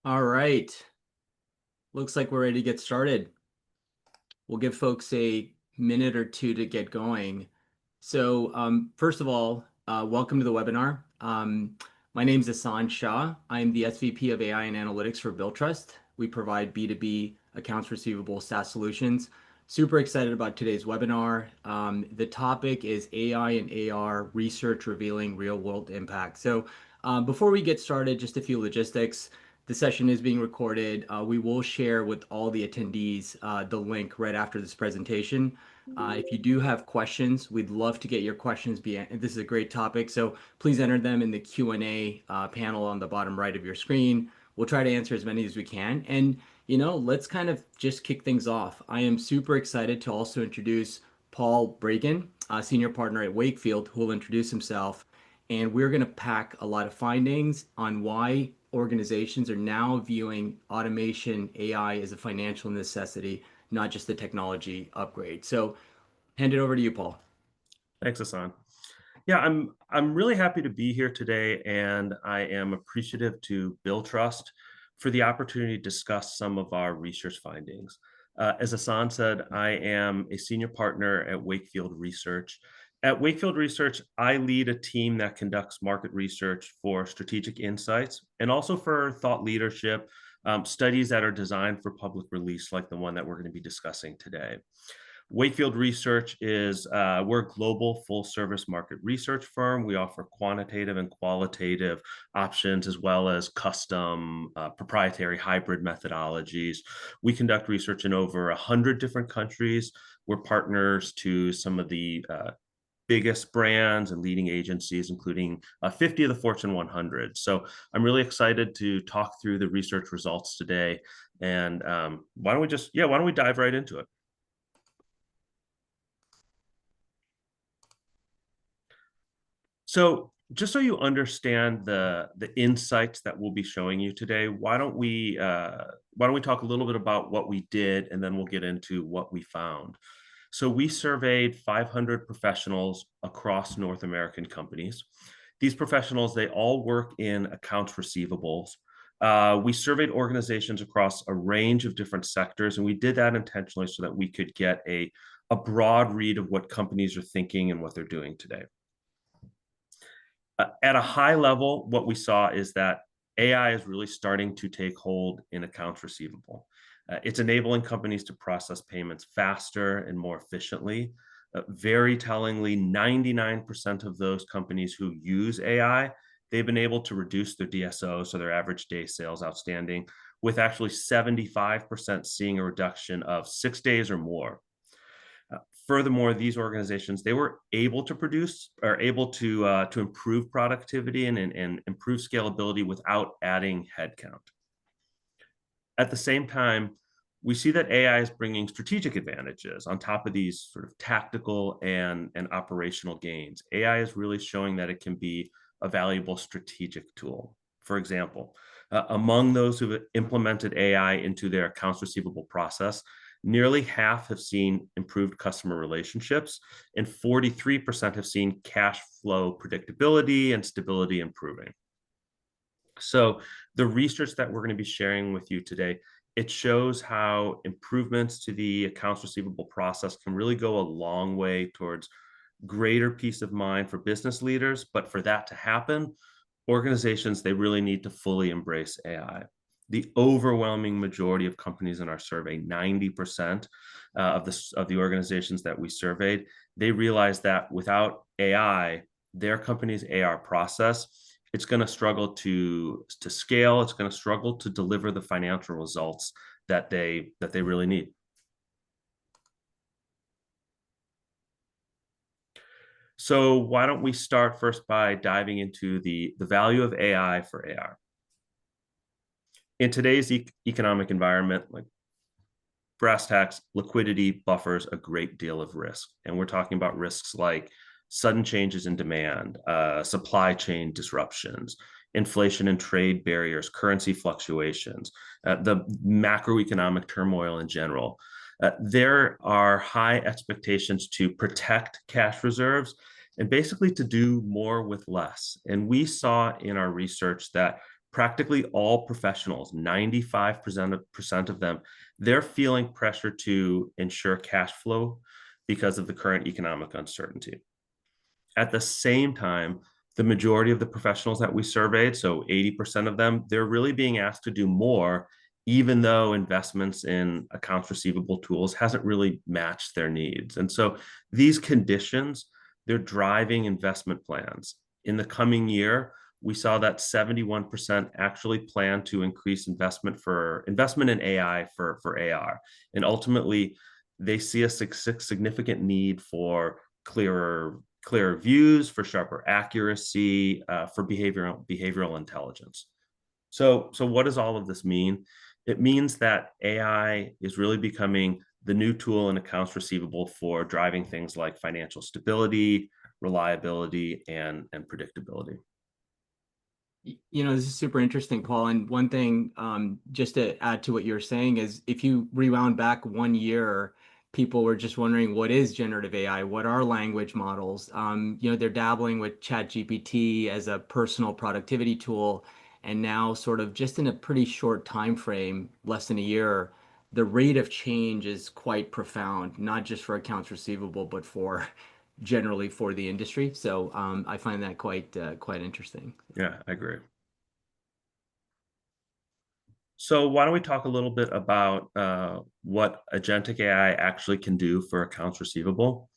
All right. Looks like we're ready to get started. We'll give folks a minute or two to get going. First of all, welcome to the webinar. My name is Asan Shah. I'm the SVP of AI and Analytics for Billtrust. We provide B2B accounts receivable SaaS solutions. Super excited about today's webinar. The topic is AI and AR research revealing real-world impact. Before we get started, just a few logistics. The session is being recorded. We will share with all the attendees the link right after this presentation. If you do have questions, we'd love to get your questions. This is a great topic, so please enter them in the Q&A panel on the bottom right of your screen. We'll try to answer as many as we can. And, let's kind of just kick things off. I am super excited to also introduce Paul Bragan, Senior Partner at Wakefield, who will introduce himself. And we're going to pack a lot of findings on why organizations are now viewing automation, AI as a financial necessity, not just a technology upgrade. So hand it over to you, Paul. Thanks, Hassan. Yeah, I'm really happy to be here today, and I am appreciative to Billtrust for the opportunity to discuss some of our research findings. As Hassan said, I am a senior partner at Wakefield Research. At Wakefield Research, I lead a team that conducts market research for strategic insights and also for thought leadership, studies that are designed for public release, like the one that we're going to be discussing today. Wakefield Research is, we're a global full service market research firm. We offer quantitative and qualitative options as well as custom proprietary hybrid methodologies. We conduct research in over 100 different countries. We're partners to some of the biggest brands and leading agencies, including 50 of the Fortune 100. So I'm really excited to talk through the research results today. And why don't we dive right into it? So just so you understand the insights that we'll be showing you today, why don't we talk a little bit about what we did, and then we'll get into what we found. So we surveyed 500 professionals across North American companies. These professionals, they all work in accounts receivables. We surveyed organizations across a range of different sectors, and we did that intentionally so that we could get a broad read of what companies are thinking and what they're doing today. At a high level, what we saw is that AI is really starting to take hold in accounts receivable. It's enabling companies to process payments faster and more efficiently. Very tellingly, 99% of those companies who use AI, they've been able to reduce their DSO, so their average day sales outstanding, with actually 75% seeing a reduction of 6 days or more. Furthermore, these organizations, they were able to improve productivity and improve scalability without adding headcount. At the same time, we see that AI is bringing strategic advantages on top of these sort of tactical and operational gains. AI is really showing that it can be a valuable strategic tool. For example, among those who have implemented AI into their accounts receivable process, nearly half have seen improved customer relationships, and 43% have seen cash flow predictability and stability improving. So the research that we're going to be sharing with you today, it shows how improvements to the accounts receivable process can really go a long way towards greater peace of mind for business leaders. But for that to happen, organizations, they really need to fully embrace AI. The overwhelming majority of companies in our survey, 90% of the organizations that we surveyed, they realized that without AI, their company's AR process, it's going to struggle to scale. It's going to struggle to deliver the financial results that they really need. So why don't we start first by diving into the value of AI for AR? In today's economic environment, like brass tacks, liquidity buffers a great deal of risk. And we're talking about risks like sudden changes in demand, supply chain disruptions, inflation and trade barriers, currency fluctuations, the macroeconomic turmoil in general. There are high expectations to protect cash reserves and basically to do more with less. And we saw in our research that practically all professionals, 95% of them, they're feeling pressure to ensure cash flow because of the current economic uncertainty. At the same time, the majority of the professionals that we surveyed, so 80% of them, they're really being asked to do more, even though investments in accounts receivable tools hasn't really matched their needs. And so these conditions, they're driving investment plans. In the coming year, we saw that 71% actually plan to increase investment in AI for AR. And ultimately, they see a significant need for clearer views, for sharper accuracy, for behavioral intelligence. So what does all of this mean? It means that AI is really becoming the new tool in accounts receivable for driving things like financial stability, reliability, and predictability. This is super interesting, Paul. And one thing, just to add to what you're saying, is if you rewound back 1 year, people were just wondering what is generative AI? What are language models? They're dabbling with ChatGPT as a personal productivity tool, and now, sort of just in a pretty short time frame, less than a year, the rate of change is quite profound, not just for accounts receivable, but for generally for the industry. So I find that quite interesting. Yeah, I agree. So why don't we talk a little bit about what agentic AI actually can do for accounts receivable?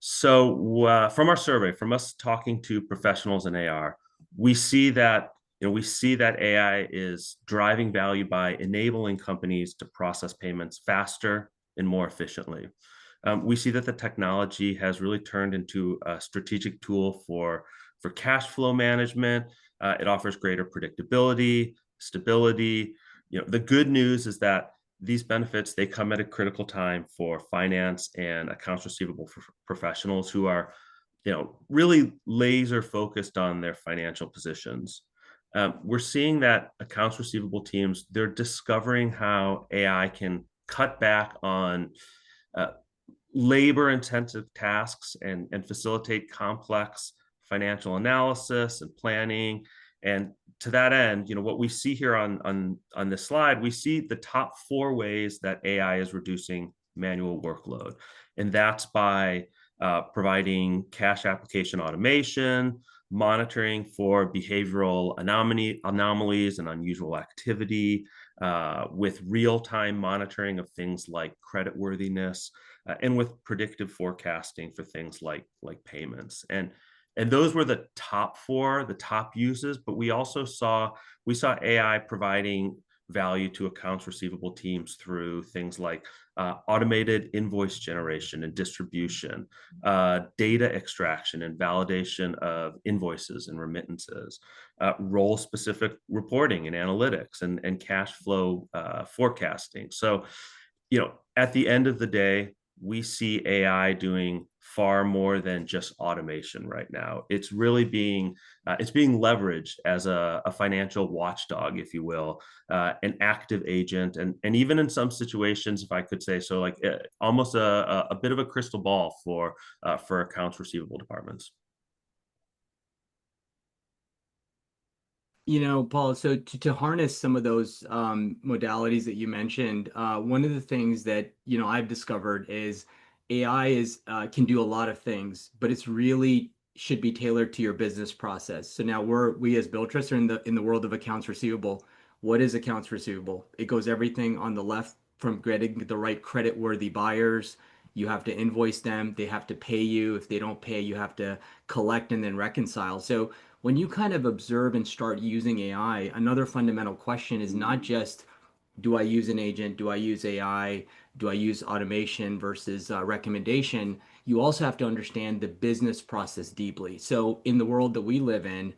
So from our survey, from us talking to professionals in AR, we see that AI is driving value by enabling companies to process payments faster and more efficiently. We see that the technology has really turned into a strategic tool for cash flow management. It offers greater predictability, stability. The good news is that these benefits, they come at a critical time for finance and accounts receivable professionals who are really laser focused on their financial positions. We're seeing that accounts receivable teams, they're discovering how AI can cut back on uh, labor intensive tasks and facilitate complex financial analysis and planning. And to that end, what we see here on this slide, we see the top 4 ways that AI is reducing manual workload. And that's by providing cash application automation, monitoring for behavioral anomalies and unusual activity, with real-time monitoring of things like creditworthiness, and with predictive forecasting for things like payments. And those were the top 4, the top uses, but we saw AI providing value to accounts receivable teams through things like automated invoice generation and distribution, data extraction and validation of invoices and remittances, role-specific reporting and analytics, and cash flow forecasting. So, at the end of the day, we see AI doing far more than just automation right now. It's really it's being leveraged as a financial watchdog, if you will, an active agent, and even in some situations, if I could say so, like almost a bit of a crystal ball for accounts receivable departments. Paul, so to harness some of those modalities that you mentioned, one of the things that, I've discovered is AI can do a lot of things, but it's really should be tailored to your business process. So now we as Billtrust are in the world of accounts receivable. What is accounts receivable? It goes everything on the left from getting the right credit worthy buyers. You have to invoice them. They have to pay you. If they don't pay, you have to collect and then reconcile. So when you kind of observe and start using AI, another fundamental question is not just, do I use an agent? Do I use AI? Do I use automation versus recommendation? You also have to understand the business process deeply. So in the world that we live in,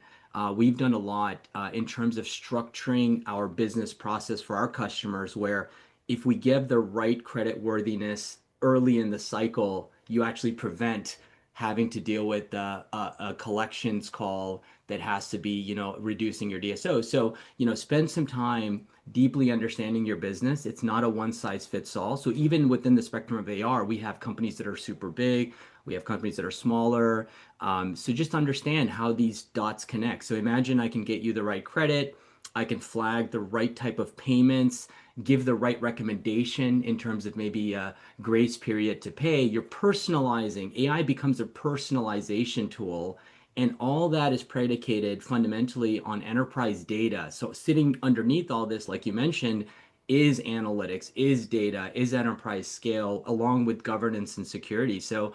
we've done a lot in terms of structuring our business process for our customers, where if we give the right credit worthiness early in the cycle, you actually prevent having to deal with a collections call that has to be, reducing your DSO. So, spend some time deeply understanding your business. It's not a one size fits all. So even within the spectrum of AR, we have companies that are super big. We have companies that are smaller. So just understand how these dots connect. So imagine I can get you the right credit. I can flag the right type of payments, give the right recommendation in terms of maybe a grace period to pay. You're personalizing. AI becomes a personalization tool. And all that is predicated fundamentally on enterprise data. So sitting underneath all this, like you mentioned, is analytics, is data, is enterprise scale, along with governance and security. So,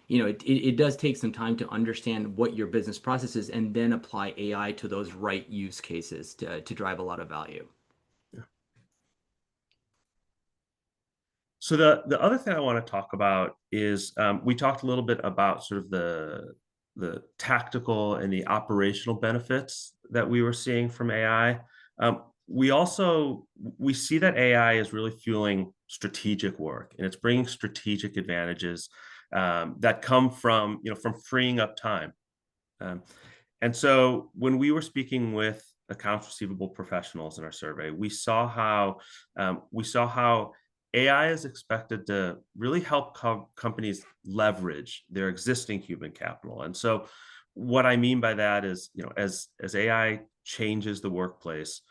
it does take some time to understand what your business process is and then apply AI to those right use cases to drive a lot of value. So the other thing I want to talk about is we talked a little bit about sort of the tactical and the operational benefits that we were seeing from AI. We see that AI is really fueling strategic work, and it's bringing strategic advantages that come from freeing up time. Um, and so when we were speaking with accounts receivable professionals in our survey, we saw how AI is expected to really help companies leverage their existing human capital. And so what I mean by that is, as AI changes the workplace,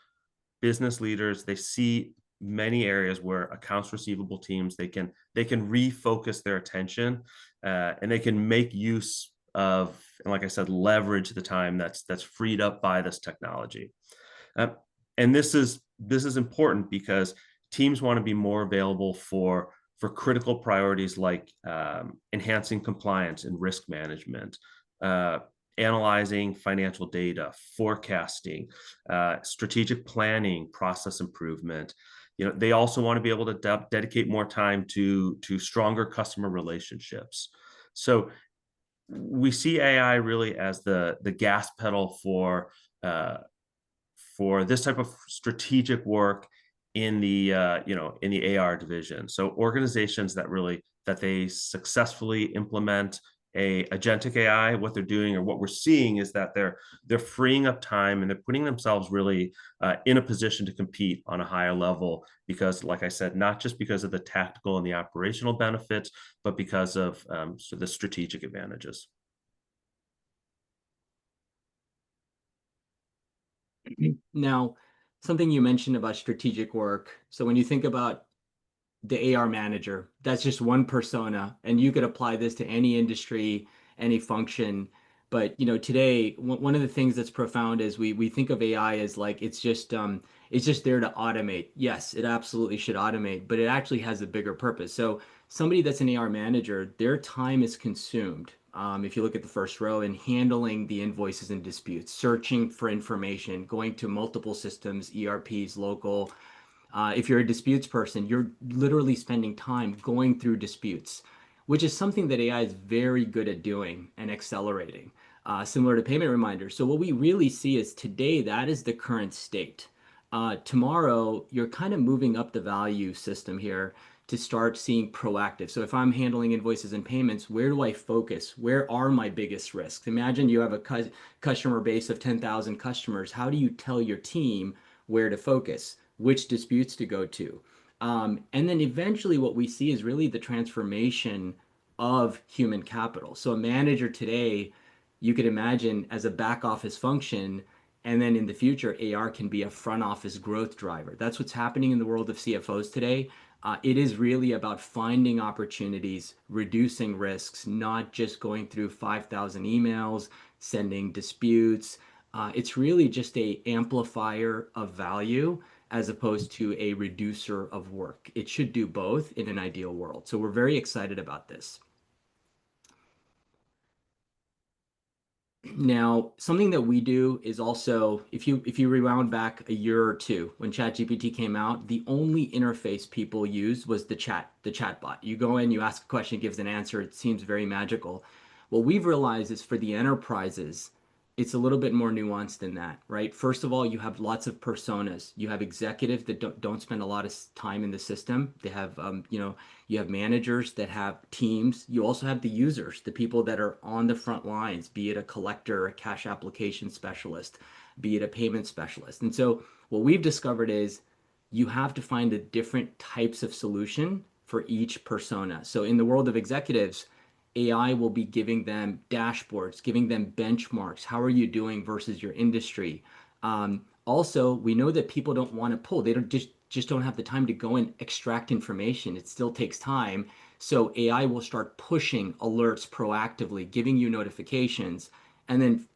business leaders, they see many areas where accounts receivable teams, they can refocus their attention, and they can make use of, and like I said, leverage the time that's freed up by this technology. Um, and this is important because teams want to be more available for critical priorities like enhancing compliance and risk management, uh, analyzing financial data, forecasting, strategic planning, process improvement. They also want to be able to dedicate more time to stronger customer relationships. So we see AI really as the gas pedal uh, for this type of strategic work in the AR division. So organizations that they successfully implement a agentic AI, what they're doing or what we're seeing is that they're freeing up time and they're putting themselves really in a position to compete on a higher level because, like I said, not just because of the tactical and the operational benefits, but because of so the strategic advantages. Now, something you mentioned about strategic work. So when you think about the AR manager, that's just one persona, and you could apply this to any industry, any function. But today, one of the things that's profound is we think of AI as like it's just there to automate. Yes, it absolutely should automate, but it actually has a bigger purpose. So somebody that's an AR manager, their time is consumed. If you look at the first row, in handling the invoices and disputes, searching for information, going to multiple systems, ERPs, local. If you're a disputes person, you're literally spending time going through disputes, which is something that AI is very good at doing and accelerating, similar to payment reminders. So what we really see is today that is the current state. Tomorrow, you're kind of moving up the value system here to start seeing proactive. So if I'm handling invoices and payments, where do I focus? Where are my biggest risks? Imagine you have a customer base of 10,000 customers. How do you tell your team where to focus, which disputes to go to? And then eventually, what we see is really the transformation of human capital. So a manager today, you could imagine as a back office function, and then in the future, AR can be a front office growth driver. That's what's happening in the world of CFOs today. It is really about finding opportunities, reducing risks, not just going through 5,000 emails, sending disputes. It's really just a amplifier of value as opposed to a reducer of work. It should do both in an ideal world. So we're very excited about this. Now, something that we do is also, if you rewound back a year or two when ChatGPT came out, the only interface people used was the chatbot. You go in, you ask a question, it gives an answer. It seems very magical. What we've realized is for the enterprises, it's a little bit more nuanced than that, right? First of all, you have lots of personas. You have executives that don't spend a lot of time in the system. They have, you have managers that have teams. You also have the users, the people that are on the front lines, be it a collector, a cash application specialist, be it a payment specialist. And so what we've discovered is you have to find the different types of solution for each persona. So in the world of executives, AI will be giving them dashboards, giving them benchmarks. How are you doing versus your industry? Also, we know that people don't want to pull. They don't just don't have the time to go and extract information. It still takes time. So AI will start pushing alerts proactively, giving you notifications. And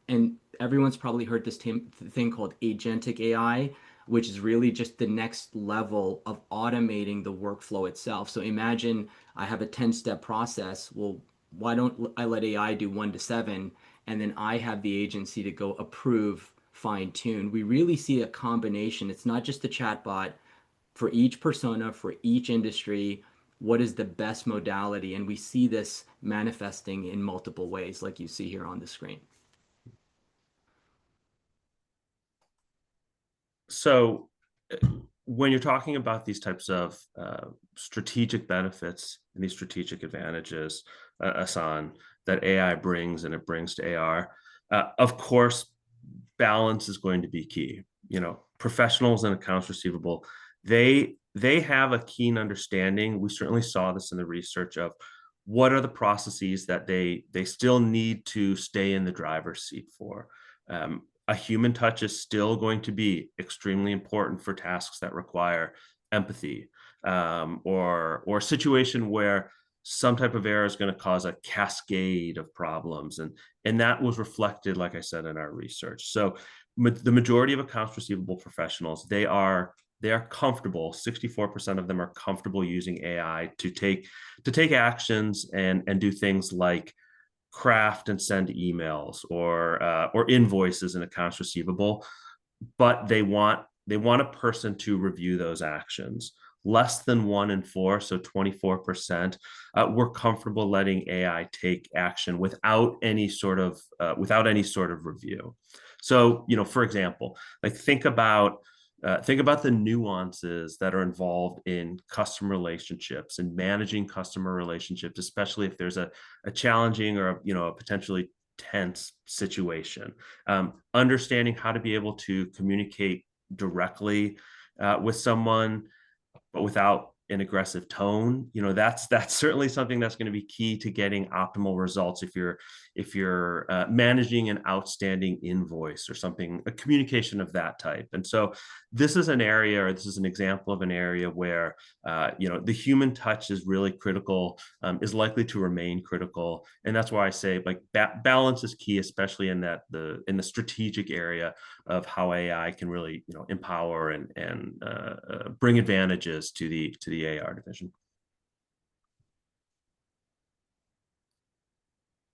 everyone's probably heard this thing called agentic AI, which is really just the next level of automating the workflow itself. So imagine I have a 10-step process. Well, why don't I let AI do 1 to 7, and then I have the agency to go approve, fine tune. We really see a combination. It's not just a chatbot for each persona, for each industry. What is the best modality? And we see this manifesting in multiple ways, like you see here on the screen. So when you're talking about these types of strategic benefits and these strategic advantages, Asan, that AI brings and it brings to AR, of course, balance is going to be key. You know, professionals and accounts receivable, they have a keen understanding. We certainly saw this in the research of what are the processes that they still need to stay in the driver's seat for. A human touch is still going to be extremely important for tasks that require empathy, or a situation where some type of error is going to cause a cascade of problems, and that was reflected, like I said, in our research. So the majority of accounts receivable professionals, they are comfortable. 64% of them are comfortable using AI to take actions and do things like craft and send emails or invoices in accounts receivable, but they want a person to review those actions. Less than 1 in 4, so 24%, we're comfortable letting AI take action without any sort of review. So, for example, like think about the nuances that are involved in customer relationships and managing customer relationships, especially if there's a challenging or a potentially tense situation. Understanding how to be able to communicate directly with someone, but without an aggressive tone. That's certainly something that's going to be key to getting optimal results if you're managing an outstanding invoice or something, a communication of that type. And so this is an example of an area where the human touch is really critical, is likely to remain critical. And that's why I say, like, balance is key, especially in the strategic area of how AI can really empower and bring advantages to the AR division.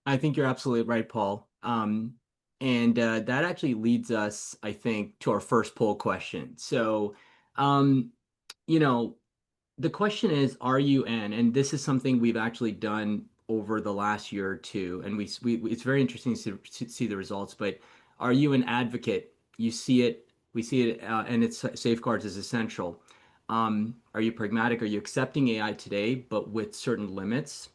I think you're absolutely right, Paul. And that actually leads us, I think, to our first poll question. So, um, you know, the question is, are you in? And this is something we've actually done over the last year or two, and it's very interesting to see the results. But are you an advocate? You see it, we see it, and its safeguards is essential. Are you pragmatic? Are you accepting AI today, but with certain limits?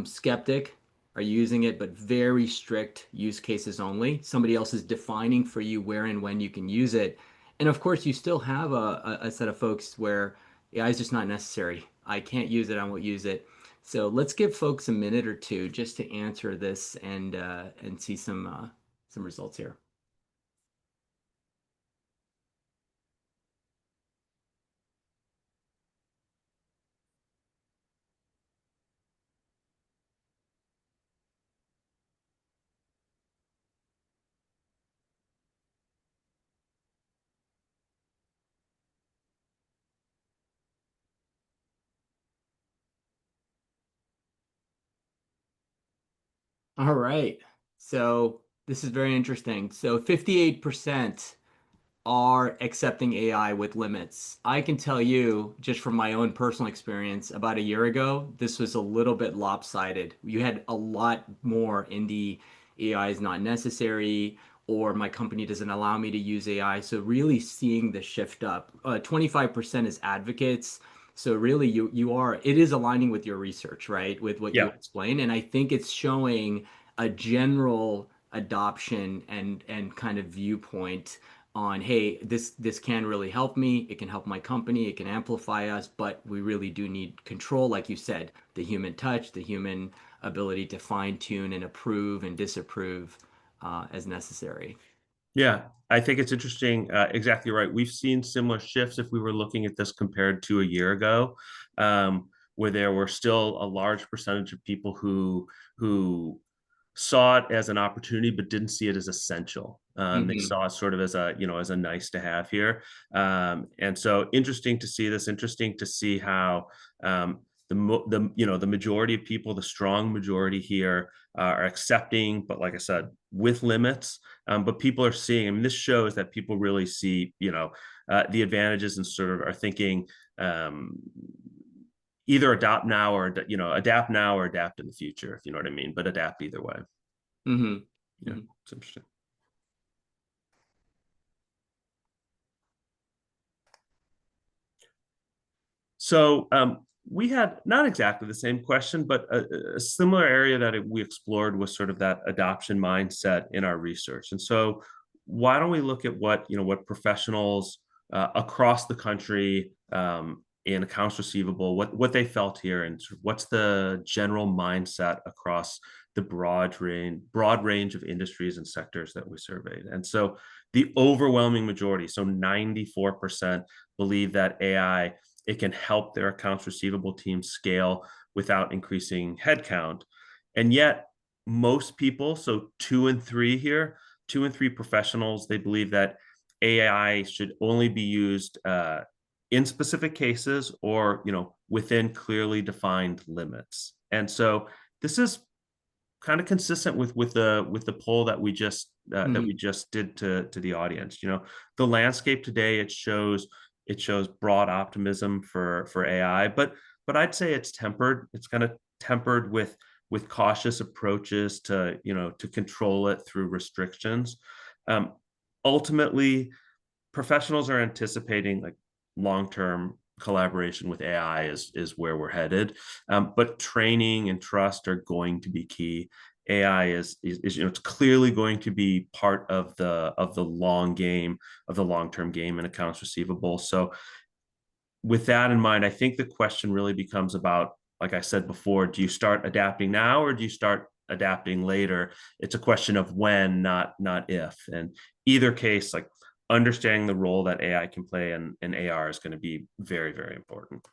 Skeptic, are you using it, but very strict use cases only. Somebody else is defining for you where and when you can use it. And of course, you still have a set of folks where AI is just not necessary. I can't use it, I won't use it. So let's give folks a minute or two just to answer this and see some results here. All right. So this is very interesting. So 58% are accepting AI with limits. I can tell you, just from my own personal experience, about a year ago, this was a little bit lopsided. You had a lot more in the AI is not necessary, or my company doesn't allow me to use AI. So really seeing the shift up. 25% is advocates. So really it is aligning with your research, right? With what you Yeah. explained. And I think it's showing a general adoption and kind of viewpoint on, hey, this can really help me, it can help my company, it can amplify us, but we really do need control, like you said, the human touch, the human ability to fine tune and approve and disapprove as necessary. Yeah, I think it's interesting. Exactly right. We've seen similar shifts if we were looking at this compared to a year ago, where there were still a large percentage of people who saw it as an opportunity but didn't see it as essential. They Hmm. saw it sort of as a as a nice to have here, and so interesting to see this. Interesting to see how the majority of people, the strong majority here, are accepting, but like I said, with limits. But people are seeing. I mean, this shows that people really see the advantages and sort of are thinking. Either adopt now or adapt now or adapt in the future, if you know what I mean, but adapt either way. Hmm. Yeah, Hmm. it's interesting. So we had not exactly the same question, but a similar area that we explored was sort of that adoption mindset in our research. And so why don't we look at what professionals across the country in accounts receivable, what they felt here, and sort of what's the general mindset across the broad range of industries and sectors that we surveyed. And so the overwhelming majority, so 94%, believe that AI, it can help their accounts receivable team scale without increasing headcount. And yet, most people, so two and three professionals, they believe that AI should only be used in specific cases or within clearly defined limits. And so this is kind of consistent with the poll that we Hmm. just did to the audience. The landscape today, it shows broad optimism for AI, but I'd say it's tempered. It's kind of tempered with cautious approaches to control it through restrictions. Um, Ultimately, professionals are anticipating like long-term collaboration with AI is where we're headed. But training and trust are going to be key. AI is it's clearly going to be part of the long-term game in accounts receivable. So with that in mind, I think the question really becomes about, like I said before, do you start adapting now or do you start adapting later? It's a question of when, not if. And either case, like understanding the role that AI can play in AR is going to be very, very important.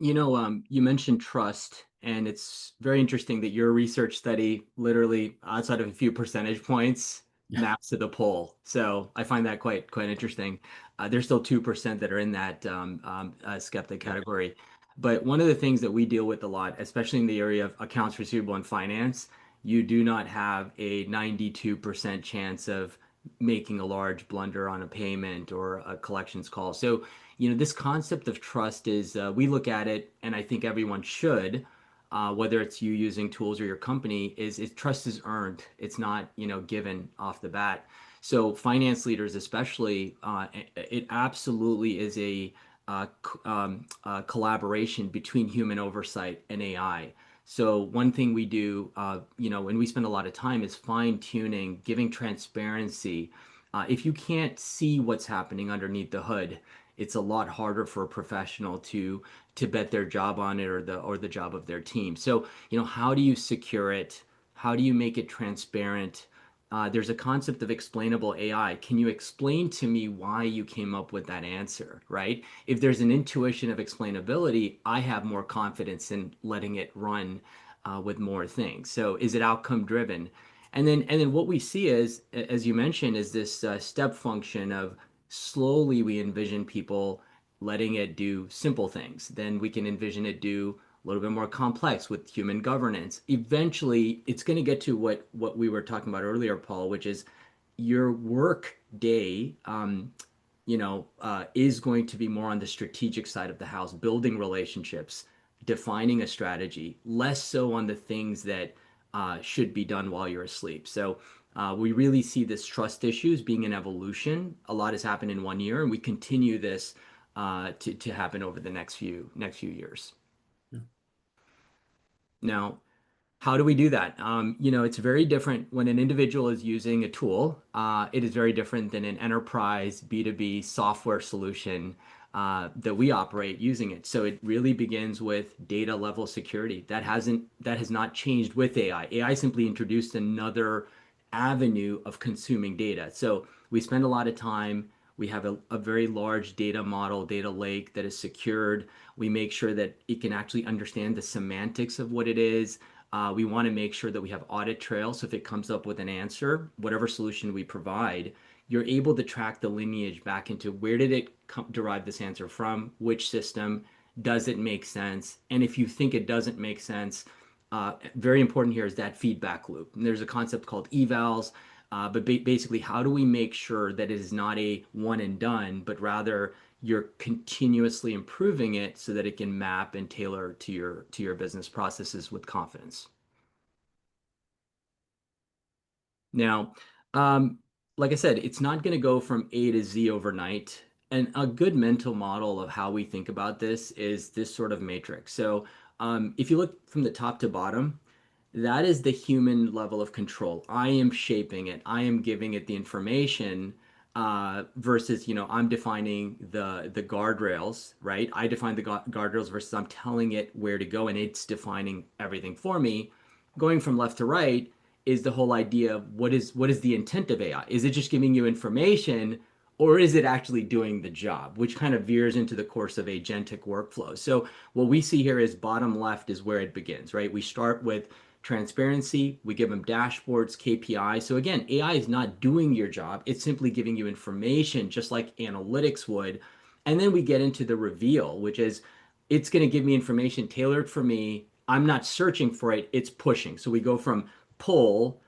You mentioned trust, and it's very interesting that your research study, literally outside of a few percentage points, Yeah. maps to the pole. So I find that quite interesting. There's still 2% that are in that skeptic category. But one of the things that we deal with a lot, especially in the area of accounts receivable and finance, you do not have a 92% chance of making a large blunder on a payment or a collections call. So this concept of trust is, we look at it, and I think everyone should, whether it's you using tools or your company, is trust is earned. It's not, given off the bat. So finance leaders, especially, it absolutely is a collaboration between human oversight and AI. So one thing we do, and we spend a lot of time, is fine tuning, giving transparency. If you can't see what's happening underneath the hood, it's a lot harder for a professional to bet their job on it, or the job of their team. So, how do you secure it? How do you make it transparent? There's a concept of explainable AI. Can you explain to me why you came up with that answer, right? If there's an intuition of explainability, I have more confidence in letting it run with more things. So, is it outcome driven? And then what we see is, as you mentioned, is this step function of slowly we envision people letting it do simple things. Then we can envision it do a little bit more complex with human governance. Eventually, it's going to get to what we were talking about earlier, Paul, which is your work day. Is going to be more on the strategic side of the house, building relationships, defining a strategy, less so on the things that should be done while you're asleep. So we really see this trust issues being an evolution. A lot has happened in 1 year, and we continue this to happen over the next few years. Now, how do we do that? It's very different when an individual is using a tool. It is very different than an enterprise B2B software solution. that we operate using it. So it really begins with data level security. That has not changed with AI. AI simply introduced another avenue of consuming data. So we spend a lot of time. We have a very large data model, data lake that is secured. We make sure that it can actually understand the semantics of what it is. We want to make sure that we have audit trails. So if it comes up with an answer, whatever solution we provide, you're able to track the lineage back into where did it derive this answer from, which system, does it make sense? And if you think it doesn't make sense, very important here is that feedback loop. And there's a concept called evals, but basically, how do we make sure that it is not a one and done, but rather you're continuously improving it so that it can map and tailor to your business processes with confidence. Now, um, like I said, it's not going to go from A to Z overnight. And a good mental model of how we think about this is this sort of matrix. So, if you look from the top to bottom, that is the human level of control. I am shaping it. I am giving it the information, versus, I'm defining the guardrails, right? I define the guardrails versus I'm telling it where to go, and it's defining everything for me. Going from left to right is the whole idea of what is the intent of AI? Is it just giving you information, or is it actually doing the job? Which kind of veers into the course of agentic workflows. So what we see here is bottom left is where it begins, right? We start with transparency. We give them dashboards, KPIs. So again, AI is not doing your job. It's simply giving you information, just like analytics would. And then we get into the reveal, which is it's going to give me information tailored for me. I'm not searching for it. It's pushing. So we go from pull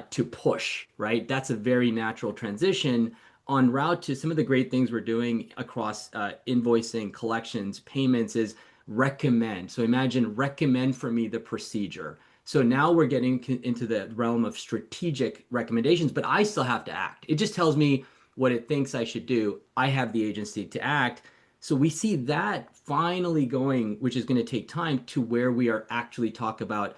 to push, right? That's a very natural transition on route to some of the great things we're doing across invoicing, collections, payments is recommend. So imagine recommend for me the procedure. So now we're getting into the realm of strategic recommendations, but I still have to act. It just tells me what it thinks I should do. I have the agency to act. So we see that finally going, which is going to take time, to where we are actually talk about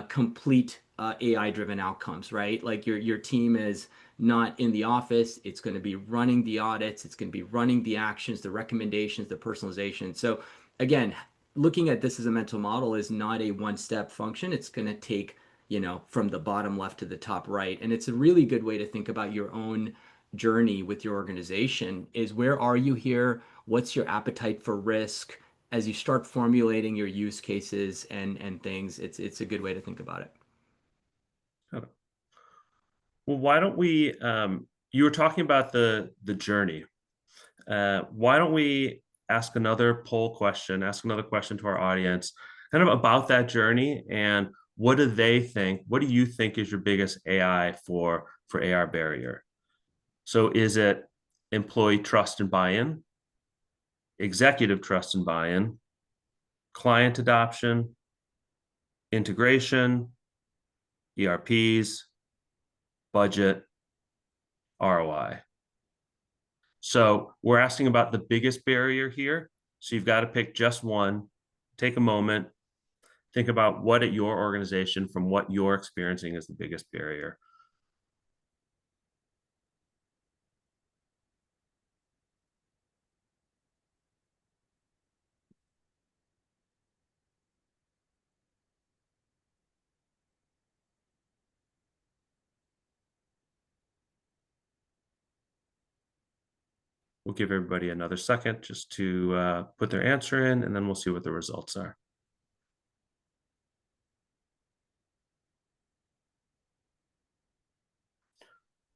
complete AI-driven outcomes, right? Like your team is not in the office. It's going to be running the audits. It's going to be running the actions, the recommendations, the personalization. So again, looking at this as a mental model is not a one-step function. It's going to take, from the bottom left to the top right. And it's a really good way to think about your own journey with your organization is where are you here? What's your appetite for risk? As you start formulating your use cases and things, it's a good way to think about it. Okay. Well, why don't we, you were talking about the journey. Why don't we ask another poll question, ask another question to our audience, kind of about that journey and what do they think? What do you think is your biggest AI for AR barrier? So is it employee trust and buy-in, executive trust and buy-in, client adoption, integration, ERPs, budget, ROI? So we're asking about the biggest barrier here. So you've got to pick just one, take a moment, think about what at your organization, from what you're experiencing, is the biggest barrier. We'll give everybody another second just to put their answer in, and then we'll see what the results are.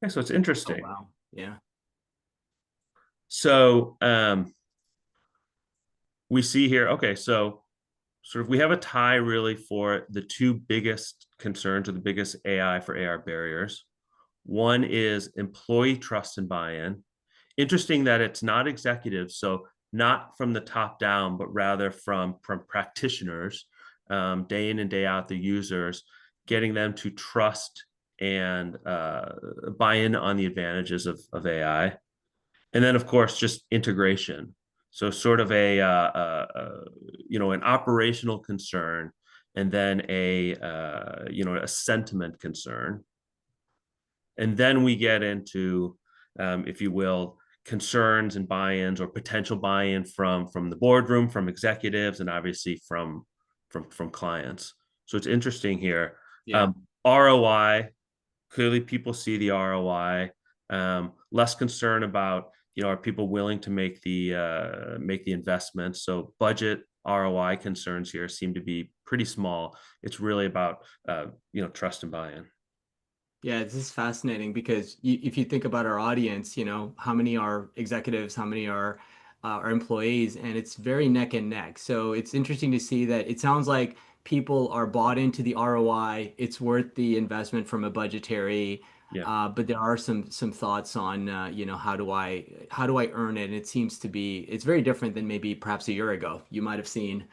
Okay, so it's Oh, interesting. wow. Yeah. So we see here, okay, so sort of we have a tie really for the two biggest concerns or the biggest AI for AR barriers. One is employee trust and buy-in. Interesting that it's not executive, so not from the top down, but rather from practitioners, day in and day out, the users, getting them to trust and buy in on the advantages of AI. And then, of course, just integration. So sort of an operational concern, and then a sentiment concern. And then we get into, if you will, concerns and buy-ins or potential buy-in from the boardroom, from executives, and obviously from clients. So it's interesting here. Yeah. ROI, clearly people see the ROI. Less concern about, are people willing to make the investment? So budget ROI concerns here seem to be pretty small. It's really about trust and buy-in. Yeah, this is fascinating because if you think about our audience, how many are executives, how many are employees, and it's very neck and neck. So it's interesting to see that it sounds like people are bought into the ROI. It's worth the investment from a budgetary, Yeah, but there are some thoughts on, how do I earn it? And it seems to be it's very different than maybe perhaps a year ago. You might have seen,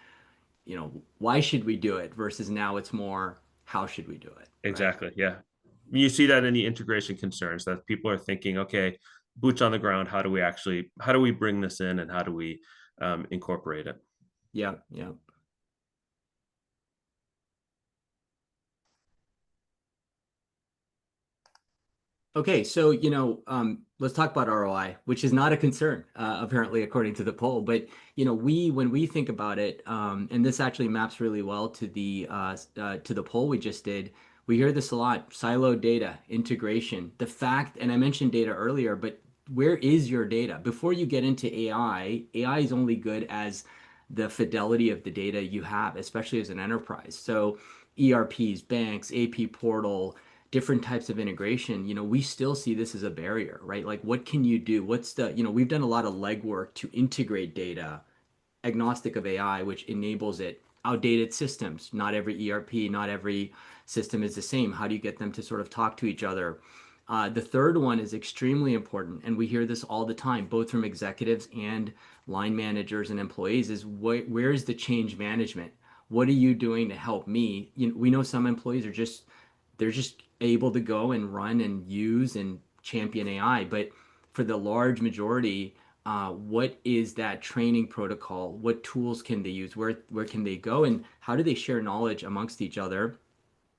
why should we do it versus now it's more, how should we do it, right? exactly. Yeah. You see that in the integration concerns that people are thinking, okay, boots on the ground, how do we bring this in and how do we incorporate it? Yeah, yeah. Okay, so let's talk about ROI, which is not a concern, apparently, according to the poll. But when we think about it, and this actually maps really well to the poll we just did. We hear this a lot: siloed data, integration. The fact, and I mentioned data earlier, but where is your data? Before you get into AI, AI is only good as the fidelity of the data you have, especially as an enterprise. So ERPs, banks, AP portal, different types of integration, we still see this as a barrier, right? Like, what can you do? We've done a lot of legwork to integrate data agnostic of AI, which enables it. Outdated systems. Not every ERP, not every system is the same. How do you get them to sort of talk to each other? The third one is extremely important, and we hear this all the time, both from executives and line managers and employees, is where's the change management? What are you doing to help me? We know some employees they're just able to go and run and use and champion AI, but for the large majority, what is that training protocol? What tools can they use? Where can they go? And how do they share knowledge amongst each other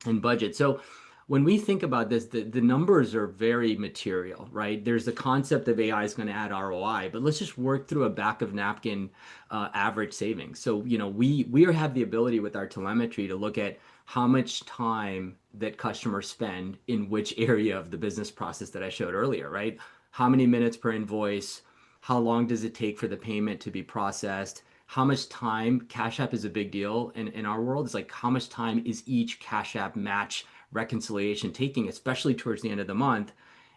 and budget? So when we think about this, the numbers are very material, right? There's the concept of AI is going to add ROI, but let's just work through a back of napkin average savings. So we have the ability with our telemetry to look at how much time that customers spend in which area of the business process that I showed earlier, right? How many minutes per invoice? How long does it take for the payment to be processed? How much time? Cash App is a big deal in our world. It's like, how much time is each Cash App match reconciliation taking, especially towards the end of the month?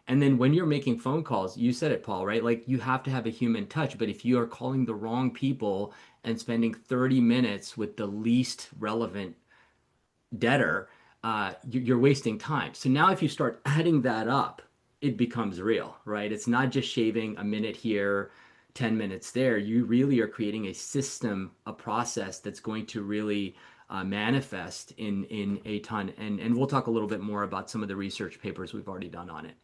And then when you're making phone calls, you said it, Paul, right? Like, you have to have a human touch. But if you are calling the wrong people and spending 30 minutes with the least relevant debtor, you're wasting time. So now if you start adding that up, it becomes real, right? It's not just shaving a minute here, 10 minutes there. You really are creating a system, a process that's going to really manifest in a ton. And we'll talk a little bit more about some of the research papers we've already done on it.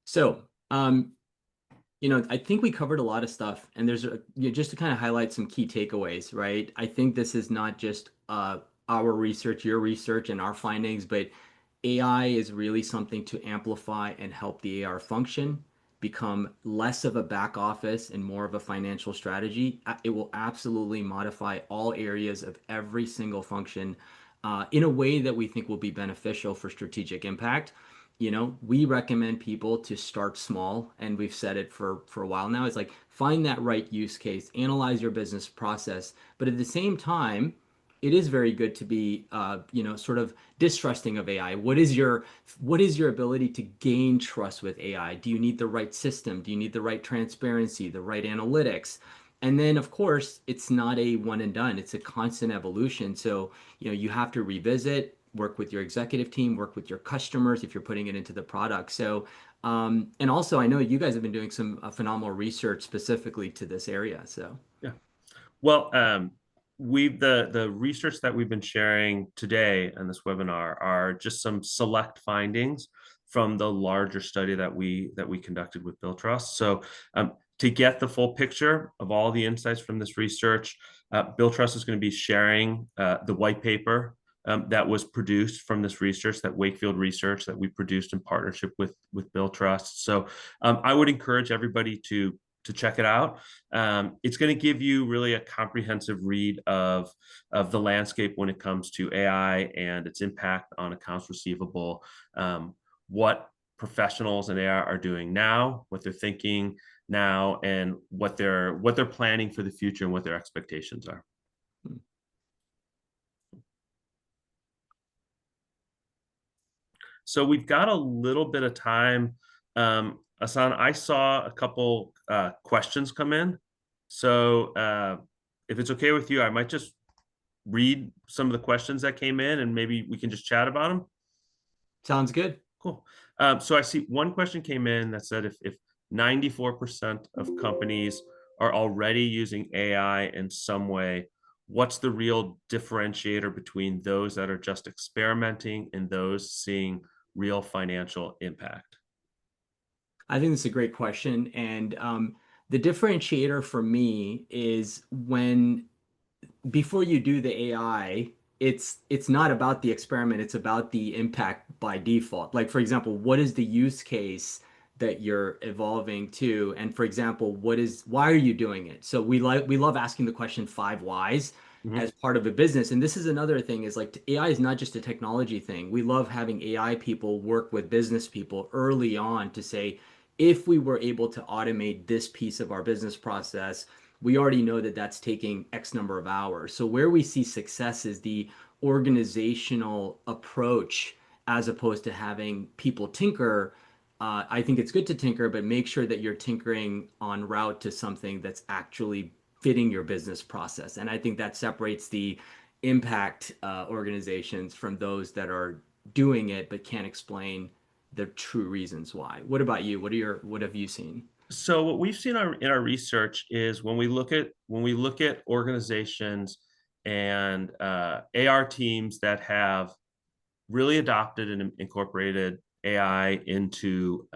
So, I think we covered a lot of stuff, and just to kind of highlight some key takeaways, right? I think this is not just our research, your research, and our findings, but AI is really something to amplify and help the AR function become less of a back office and more of a financial strategy. It will absolutely modify all areas of every single function in a way that we think will be beneficial for strategic impact. We recommend people to start small, and we've said it for a while now. It's like, find that right use case, analyze your business process, but at the same time, it is very good to be sort of distrusting of AI. What is your ability to gain trust with AI? Do you need the right system? Do you need the right transparency, the right analytics? And then, of course, it's not a one and done. It's a constant evolution. So, you have to revisit, work with your executive team, work with your customers if you're putting it into the product. So, and also, I know you guys have been doing some phenomenal research specifically to this area. So, Yeah. Well, the research that we've been sharing today in this webinar are just some select findings from the larger study that we conducted with Billtrust. So to get the full picture of all the insights from this research, Billtrust is going to be sharing the white paper that was produced from this research, that Wakefield research that we produced in partnership with Billtrust. So I would encourage everybody to check it out. It's going to give you really a comprehensive read of the landscape when it comes to AI and its impact on accounts receivable, what professionals in AI are doing now, what they're thinking now, and what they're planning for the future and what their expectations are. So we've got a little bit of time. Asan, I saw a couple questions come in. So if it's okay with you, I might just read some of the questions that came in and maybe we can just chat about them. Sounds good. Cool. So I see one question came in that said if 94% of companies are already using AI in some way, what's the real differentiator between those that are just experimenting and those seeing real financial impact? I think that's a great question. And the differentiator for me is when before you do the AI, it's not about the experiment, it's about the impact by default. Like for example, what is the use case that you're evolving to? And for example, why are you doing it? So we love asking the question five whys Mhm. as part of a business. And this is another thing is like AI is not just a technology thing. We love having AI people work with business people early on to say, if we were able to automate this piece of our business process, we already know that that's taking X number of hours. So where we see success is the organizational approach as opposed to having people tinker. I think it's good to tinker, but make sure that you're tinkering en route to something that's actually fitting your business process. And I think that separates the impact organizations from those that are doing it but can't explain the true reasons why. What about you? What have you seen? So what we've seen in our research is when we look at organizations and AR teams that have really adopted and incorporated AI into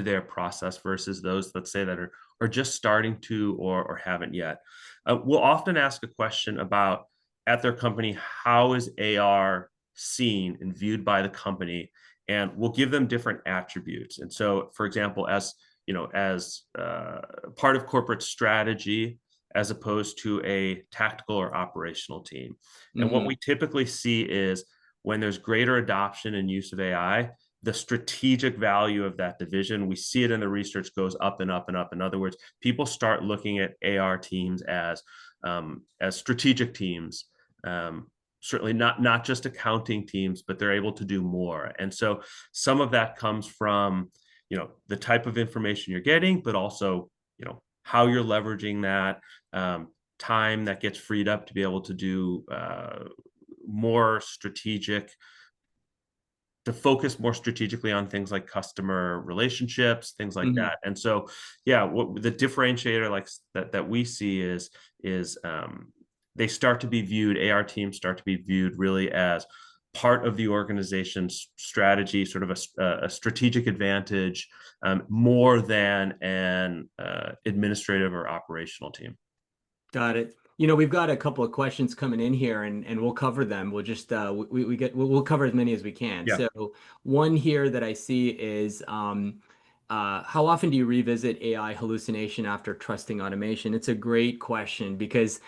their process versus those, let's say, that are just starting to or haven't yet. We'll often ask a question about at their company, how is AR seen and viewed by the company? And we'll give them different attributes. And so, for example, as as part of corporate strategy, as opposed to a tactical or operational team. And what Hmm. we typically see is when there's greater adoption and use of AI, the strategic value of that division, we see it in the research, goes up and up and up. In other words, people start looking at AR teams as strategic teams. Certainly not just accounting teams, but they're able to do more. And so some of that comes from the type of information you're getting, but also how you're leveraging that time that gets freed up to be able to do more strategic, to focus more strategically on things like customer relationships, things like Hmm. that. And so, yeah, what the differentiator like that we see is they start to be viewed, AR teams start to be viewed really as part of the organization's strategy, sort of a strategic advantage, more than an administrative or operational team. Got it. We've got a couple of questions coming in here and we'll cover them. We'll just we'll cover as many as we can. Yeah. So one here that I see is how often do you revisit AI hallucination after trusting automation? It's a great question because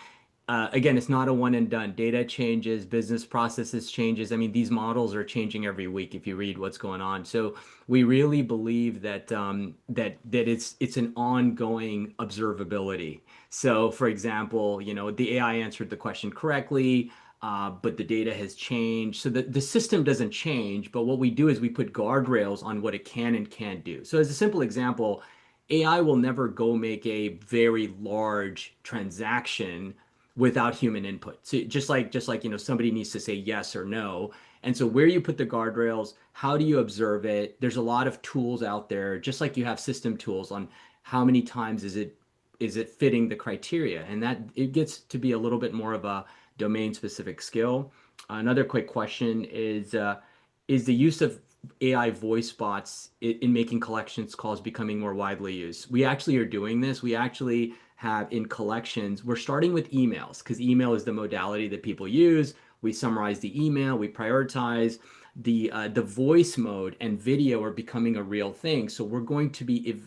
again, it's not a one and done. Data changes, business processes changes. I mean, these models are changing every week if you read what's going on. So we really believe that that it's an ongoing observability. So, for example, the AI answered the question correctly, but the data has changed. So the system doesn't change, but what we do is we put guardrails on what it can and can't do. So as a simple example, AI will never go make a very large transaction without human input. So just like somebody needs to say yes or no. And so where you put the guardrails, how do you observe it? There's a lot of tools out there, just like you have system tools on how many times is it fitting the criteria, and that it gets to be a little bit more of a domain specific skill. Another quick question is the use of AI voice bots in making collections calls becoming more widely used? We actually are doing this. We actually have in collections, we're starting with emails because email is the modality that people use. we summarize the email, we prioritize. The voice mode and video are becoming a real thing. So we're going to be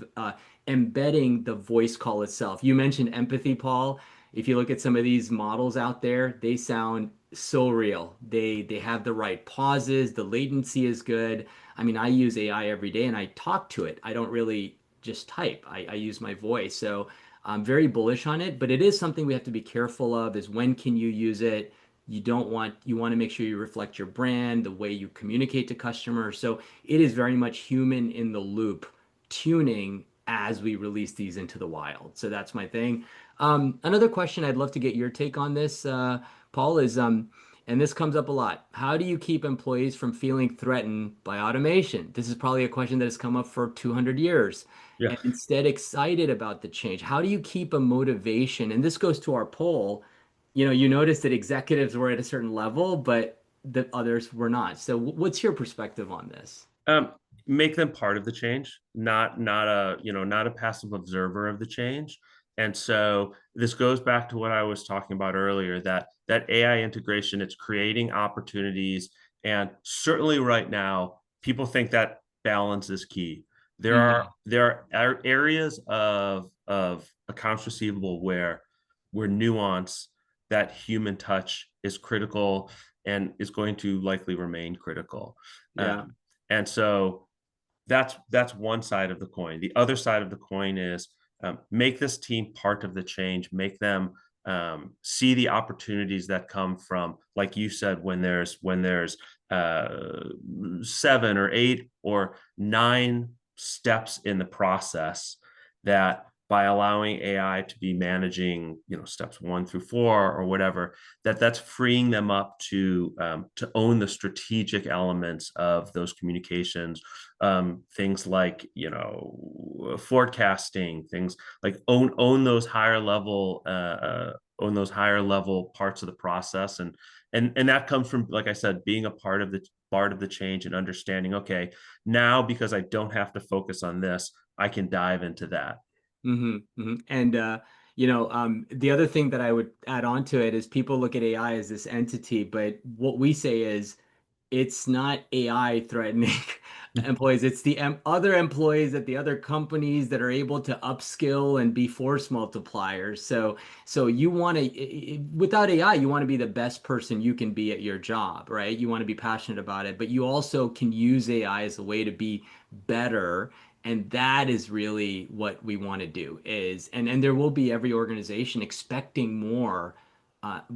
embedding the voice call itself. You mentioned empathy, Paul. If you look at some of these models out there, they sound so real. They have the right pauses, the latency is good. I mean, I use AI every day and I talk to it. I don't really just type. I use my voice. So I'm very bullish on it, but it is something we have to be careful of is when can you use it? You want to make sure you reflect your brand, the way you communicate to customers. So it is very much human in the loop tuning as we release these into the wild. So that's my thing. Another question I'd love to get your take on this, Paul, is and this comes up a lot. How do you keep employees from feeling threatened by automation? This is probably a question that has come up for 200 years. Yeah. And instead excited about the change. How do you keep a motivation? And this goes to our poll. You noticed that executives were at a certain level, but the others were not. So what's your perspective on this? Um, Make them part of the change, not a passive observer of the change. And so this goes back to what I was talking about earlier, that AI integration, it's creating opportunities. And certainly right now, people think that balance is key. There are areas of accounts receivable where nuance, that human touch is critical and is going to likely remain critical. Yeah. Um, and so that's one side of the coin. The other side of the coin is make this team part of the change, make them see the opportunities that come from, like you said, when there's uh, 7 or 8 or 9 steps in the process, that by allowing AI to be managing, steps 1 through 4 or whatever, that's freeing them up to own the strategic elements of those communications. Things like, forecasting, things like own those higher level parts of the process. And that comes from, like I said, being a part of the change and understanding, okay, now because I don't have to focus on this, I can dive into that. And the other thing that I would add on to it is people look at AI as this entity, but what we say is it's not AI threatening employees. It's the other employees at the other companies that are able to upskill and be force multipliers. So you want to, without AI, you want to be the best person you can be at your job, right? You want to be passionate about it, but you also can use AI as a way to be better. And that is really what we want to do is, and there will be every organization expecting more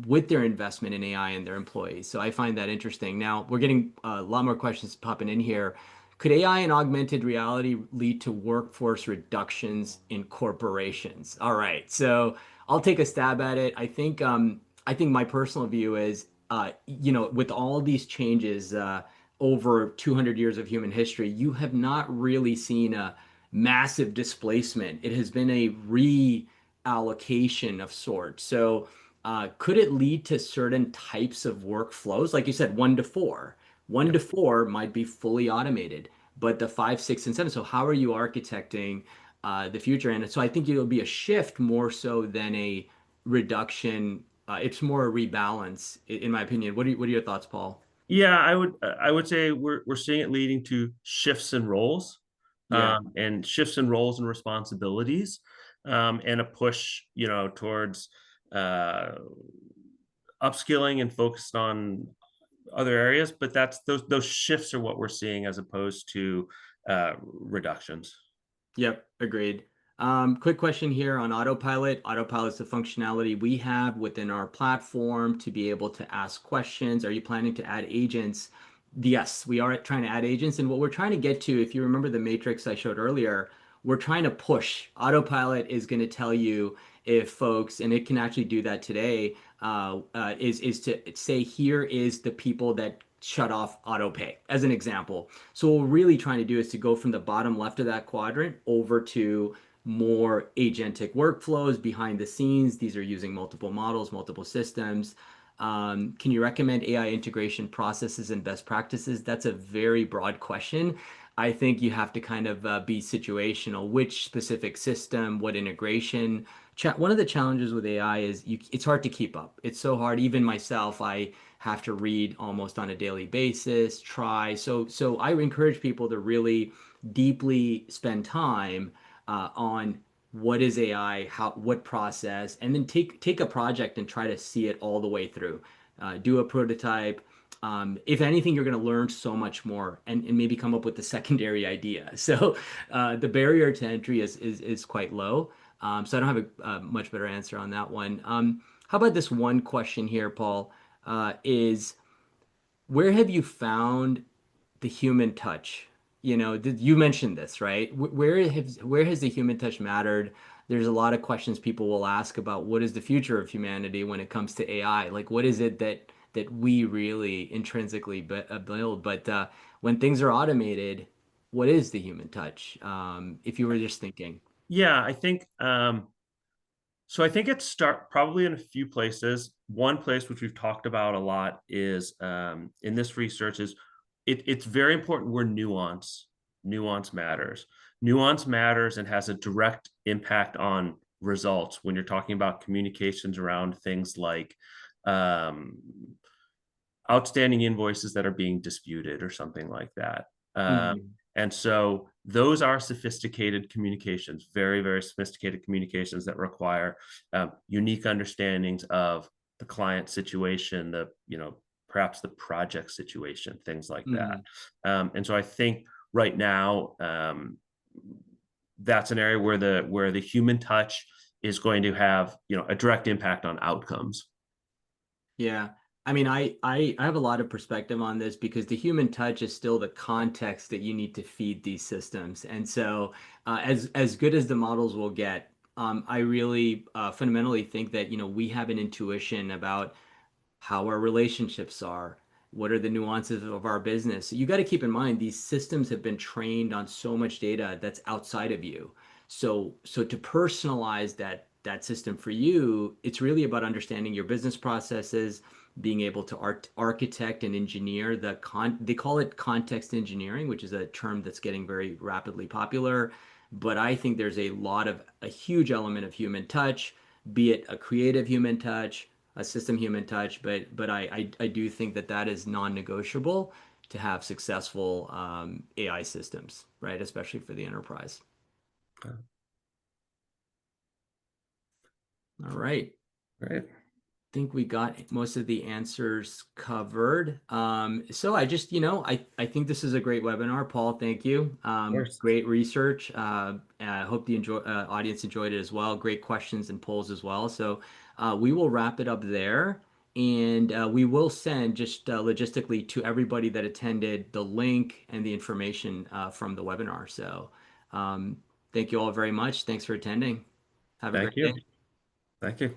with their investment in AI and their employees. So I find that interesting. Now we're getting a lot more questions popping in here. Could AI and augmented reality lead to workforce reductions in corporations? All right, so I'll take a stab at it. I think my personal view is, with all these changes over 200 years of human history, you have not really seen a massive displacement. It has been a reallocation of sorts. So could it lead to certain types of workflows? Like you said, 1 to 4. One Yeah. to four might be fully automated, but the 5, 6, and 7. So how are you architecting the future? And so I think it'll be a shift more so than a reduction. It's more a rebalance, in my opinion. What are your thoughts, Paul? Yeah, I would say we're seeing it leading to shifts in roles, Yeah. and shifts in roles and responsibilities, and a push, towards uh, upskilling and focused on other areas. But that's those shifts are what we're seeing as opposed to reductions. Yep, agreed. Quick question here on Autopilot. Autopilot's the functionality we have within our platform to be able to ask questions. Are you planning to add agents? Yes, we are trying to add agents. And what we're trying to get to, if you remember the matrix I showed earlier, we're trying to push. Autopilot is going to tell you if folks, and it can actually do that today, is to say, here is the people that shut off auto pay, as an example. So what we're really trying to do is to go from the bottom left of that quadrant over to more agentic workflows behind the scenes. These are using multiple models, multiple systems. Can you recommend AI integration processes and best practices? That's a very broad question. I think you have to kind of be situational. Which specific system, what integration One of the challenges with AI is it's hard to keep up. It's so hard. Even myself, I have to read almost on a daily basis, try. So I encourage people to really deeply spend time on what is AI, what process, and then take a project and try to see it all the way through. Do a prototype. If anything, you're going to learn so much more and maybe come up with a secondary idea. So the barrier to entry is quite low. So I don't have a much better answer on that one. How about this one question here, Paul? Is where have you found the human touch? You mentioned this, right? Where has the human touch mattered? There's a lot of questions people will ask about what is the future of humanity when it comes to AI. Like, what is it that we really intrinsically build? But when things are automated, what is the human touch? If you were just thinking. Yeah, I think so. I think it start probably in a few places. One place which we've talked about a lot is in this research is it's very important where nuance matters. Nuance matters and has a direct impact on results when you're talking about communications around things like um, outstanding invoices that are being disputed or something like that. Mhm. And so those are sophisticated communications, very, very sophisticated communications that require unique understandings of the client situation, perhaps the project situation, things like that. Mhm. And so I think right now that's an area where the human touch is going to have a direct impact on outcomes. Yeah. I mean, I have a lot of perspective on this because the human touch is still the context that you need to feed these systems. And so, as good as the models will get, I really fundamentally think that, we have an intuition about how our relationships are, what are the nuances of our business. You got to keep in mind these systems have been trained on so much data that's outside of you. So to personalize that system for you, it's really about understanding your business processes, being able to architect and engineer they call it context engineering, which is a term that's getting very rapidly popular. But I think there's a huge element of human touch, be it a creative human touch, a system human touch, but I do think that is non-negotiable to have successful AI systems, right? Especially for the enterprise. All right. Right. Think we got most of the answers covered. So I just, I think this is a great webinar, Paul. Thank you. Of course. Great research. I hope the audience enjoyed it as well. Great questions and polls as well. So we will wrap it up there. And we will send just logistically to everybody that attended the link and the information from the webinar. So um, thank you all very much. Thanks for attending. Have a Thank great day. you. Thank you.